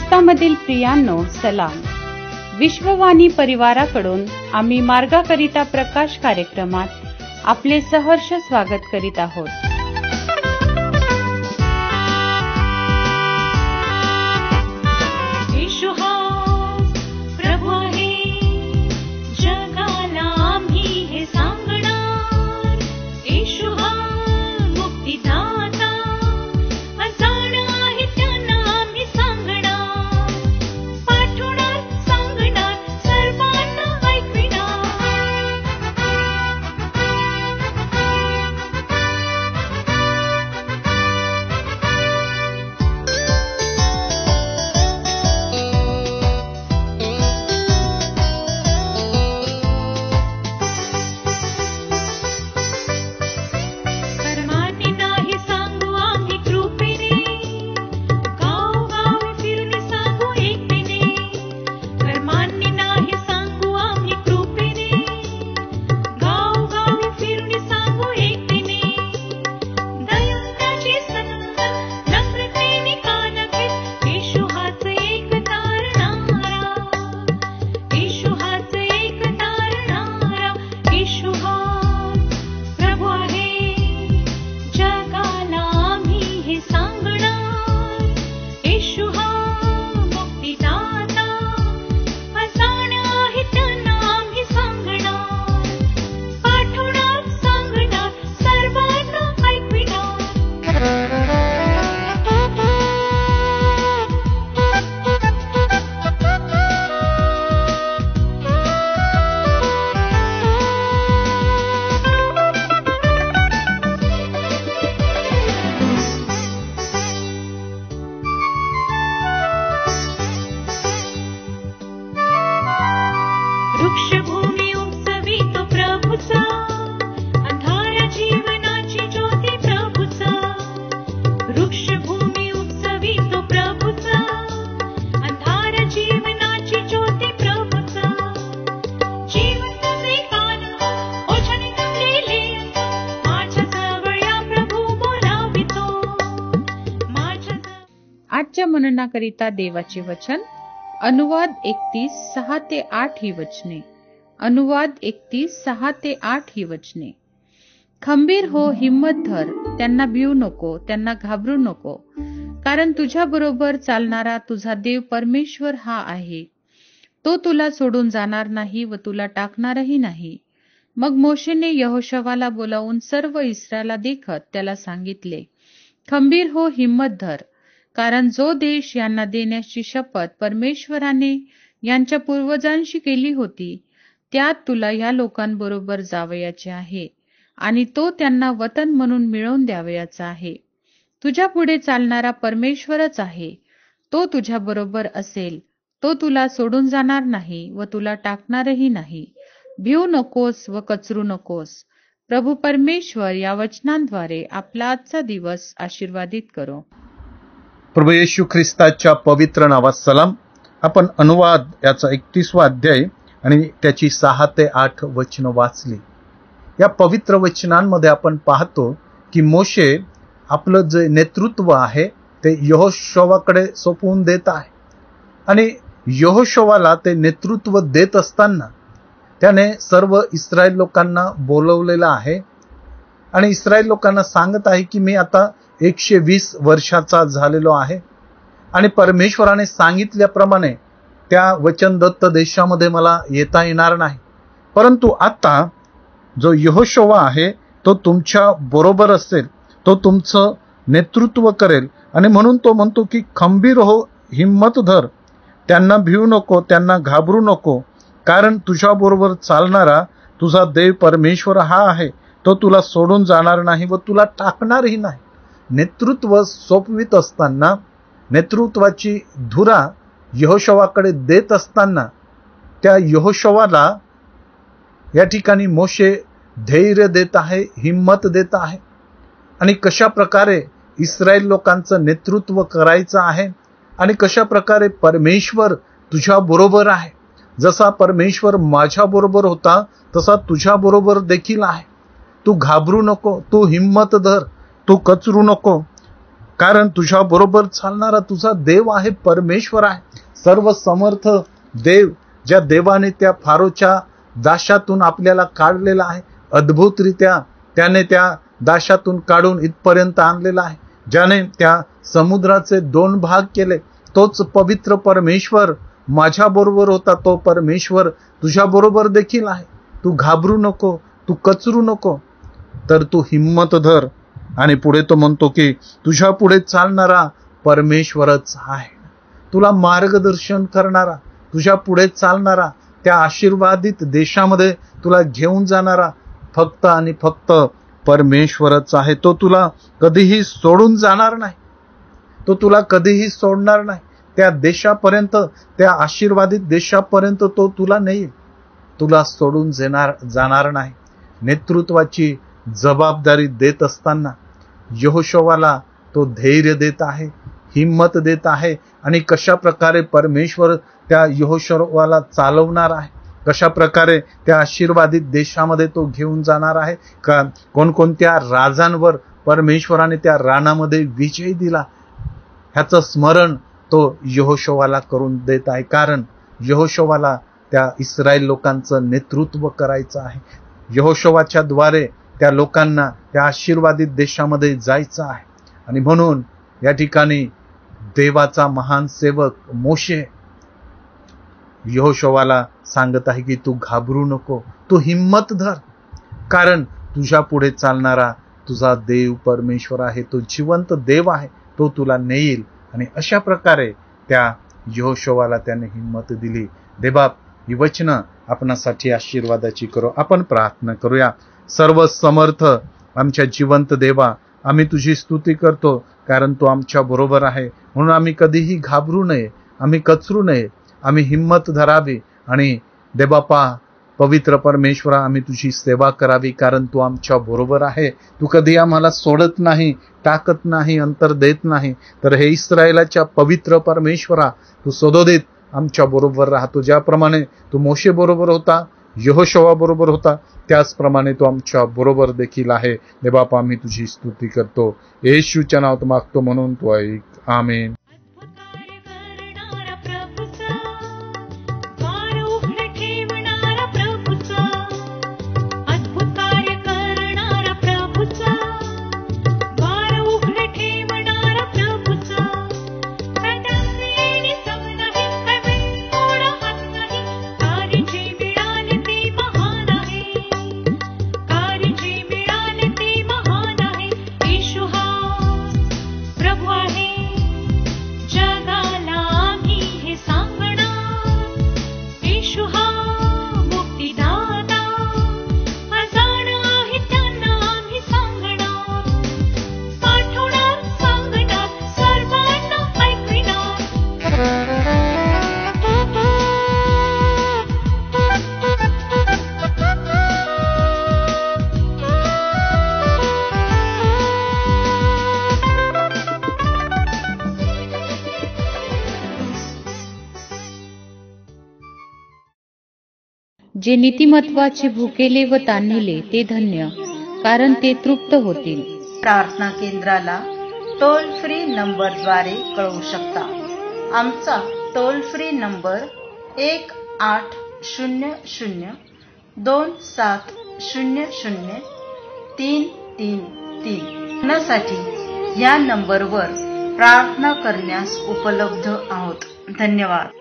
भारतामधील प्रियांनो सलाम. विश्ववाणी परिवाराकडून आम्ही मार्गाकरिता प्रकाश कार्यक्रमात आपले सहर्ष स्वागत करीत आहोत. आजच्या मननाकरिता देवाचे वचन अनुवाद 31:6-8 ही वचने. अनुवाद 31:6-8 ही वचने. खंबीर हो, हिम्मत धर, त्यांना भिवू नको, त्यांना घाबरू नको, कारण तुझ्या बरोबर चालणारा तुझा देव परमेश्वर हा आहे. तो तुला सोडून जाणार नाही व तुला टाकणारही नाही. मग मोशेने यहोशवाला बोलावून सर्व इस्रायला देखत त्याला सांगितले, खंबीर हो, हिम्मत धर, कारण जो देश यांना देण्याची शपथ परमेश्वराने यांच्या पूर्वजांशी केली होती त्यात तुला या लोकांबरोबर जावयाचे आहे आणि तो त्यांना वतन म्हणून मिळवून द्यावयाचा आहे. तुझ्या पुढे चालणारा परमेश्वरच आहे. तो तुझ्या बरोबर असेल. तो तुला सोडून जाणार नाही व तुला टाकणारही नाही. भिवू नकोस व कचरू नकोस. प्रभू परमेश्वर या वचनांद्वारे आपला आजचा दिवस आशीर्वादित करो. प्रभू येशू ख्रिस्ताच्या पवित्र नावात सलाम. आपण अनुवाद याचा 31वा अध्याय आणि त्याची 6 ते 8 वचन वाचली. या पवित्र वचनांमध्ये आपण पाहतो की मोशे आपलं जे नेतृत्व आहे ते यहोशवाकडे सोपवून देत आहे आणि यहोशवाला ते नेतृत्व देत असताना त्याने सर्व इस्रायल लोकांना बोलवलेलं आहे आणि इस्रायल लोकांना सांगत आहे की मी आता 120 वर्षाचा झालेलो आहे आणि परमेश्वराने सांगितल्याप्रमाणे त्या वचनदत्त देशामध्ये मला येता येणार नाही, परंतु आता जो यहोशवा आहे तो तुमच्या बरोबर असेल, तो तुमचं नेतृत्व करेल आणि म्हणून तो म्हणतो की खंबीर हो, हिम्मत धर, त्यांना भिवू नको, त्यांना घाबरू नको, कारण तुझ्या बरोबर चालणारा तुझा देव परमेश्वर हा आहे. तो तुला सोडून जाणार नाही व तुला टाकणारही नाही. नेतृत्व सोपवित असताना, नेतृत्वाची धुरा यहोशवाकडे देत असताना त्या यहोशवाला या ठिकाणी मोशे धैर्य देत आहे, हिम्मत देत आहे आणि कशा प्रकारे इस्रायल लोकांचं नेतृत्व करायचं आहे आणि कशा प्रकारे परमेश्वर तुझ्या बरोबर आहे. जसा परमेश्वर माझ्या बरोबर होता तसा तुझ्या बरोबर देखील आहे. तू घाबरू नको, तू हिम्मत धर, तू कचरू नको, कारण तुझ्या बरोबर चालणारा तुझा देव आहे, परमेश्वर आहे, सर्व समर्थ देव, ज्या देवाने त्या फारोच्या दाशातून आपल्याला काढलेला आहे, अद्भुतरित्या त्याने त्या दाशातून काढून इथपर्यंत आणलेला आहे, ज्याने त्या समुद्राचे 2 भाग केले, तोच पवित्र परमेश्वर माझ्या बरोबर होता. तो परमेश्वर तुझ्या बरोबर देखील आहे. तू घाबरू नको, तू कचरू नको, तर तू हिम्मत धर. आणि पुढे तो म्हणतो की तुझ्या पुढे चालणारा परमेश्वरच आहे, तुला मार्गदर्शन करणारा, तुझ्या पुढे चालणारा, त्या आशीर्वादित देशामध्ये तुला घेऊन जाणारा फक्त आणि फक्त परमेश्वरच आहे. तो तुला कधीही सोडून जाणार नाही, तो तुला कधीही सोडणार नाही. त्या देशापर्यंत, त्या आशीर्वादित देशापर्यंत तो तुला नेईल, तुला सोडून जाणार नाही. नेतृत्वाची जबाबदारी देत असताना यहोशुवाला तो धैर्य देत आहे, हिम्मत देत आहे. आणि कशा प्रकारे परमेश्वर त्या यहोशुवाला चालवणार आहे, कशा प्रकारे त्या आशीर्वादित देशामध्ये तो घेऊन जाणार आहे, का कोणकोणत्या राजांवर परमेश्वराने त्या रानामध्ये विजय दिला, ह्याचं स्मरण तो यहोशुवाला करून देत आहे. कारण यहोशुवाला त्या इस्रायल लोकांचं नेतृत्व करायचं आहे. यहोशुवाच्या द्वारे त्या लोकांना त्या आशीर्वादित देशामध्ये जायचं आहे. आणि म्हणून या ठिकाणी देवाचा महान सेवक मोशे यहोशुवाला सांगत आहे की तू घाबरू नको, तू हिम्मत धर, कारण तुझ्या पुढे चालणारा तुझा देव परमेश्वर आहे, तो जिवंत देव आहे, तो तुला नेईल. आणि अशा प्रकारे त्या यहोशुवाला त्याने हिम्मत दिली. देवबाप ही वचनं आपणासाठी आशीर्वादाची करो. आपण प्रार्थना करूया. सर्व समर्थ आमच्या जिवंत देवा, आम्ही तुझी स्तुती करतो, कारण तू आमच्या बरोबर आहे. म्हणून आम्ही कधीही घाबरू नये, आम्ही कचरू नये, आम्ही हिम्मत धरावी. आणि देवबापा पवित्र परमेश्वरा, आम्ही तुझी सेवा करावी, कारण तू आमच्या बरोबर आहे. तू कधी आम्हाला सोडत नाही, टाकत नाही, अंतर देत नाही. तर हे इस्रायलाच्या पवित्र परमेश्वरा, तू सदोदित आमच्या बरोबर राहतो. ज्याप्रमाणे तू मोशे बरोबर होता, यहोशुवा बरोबर होता, त्याचप्रमाणे तू आमच्या बरोबर देखील आहे. देवबापा आम्ही तुझी स्तुती करतो, येशूच्या नावात मागतो, म्हणून तू ऐक. आमेन. जे नीतिमत्वाचे भुकेले व तान्हिले ते धन्य, कारण ते तृप्त होतील. प्रार्थना केंद्राला टोल फ्री नंबरद्वारे कळवू शकता. आमचा टोल फ्री नंबर 1800-2700-333. साठी या नंबरवर प्रार्थना करण्यास उपलब्ध आहोत. धन्यवाद.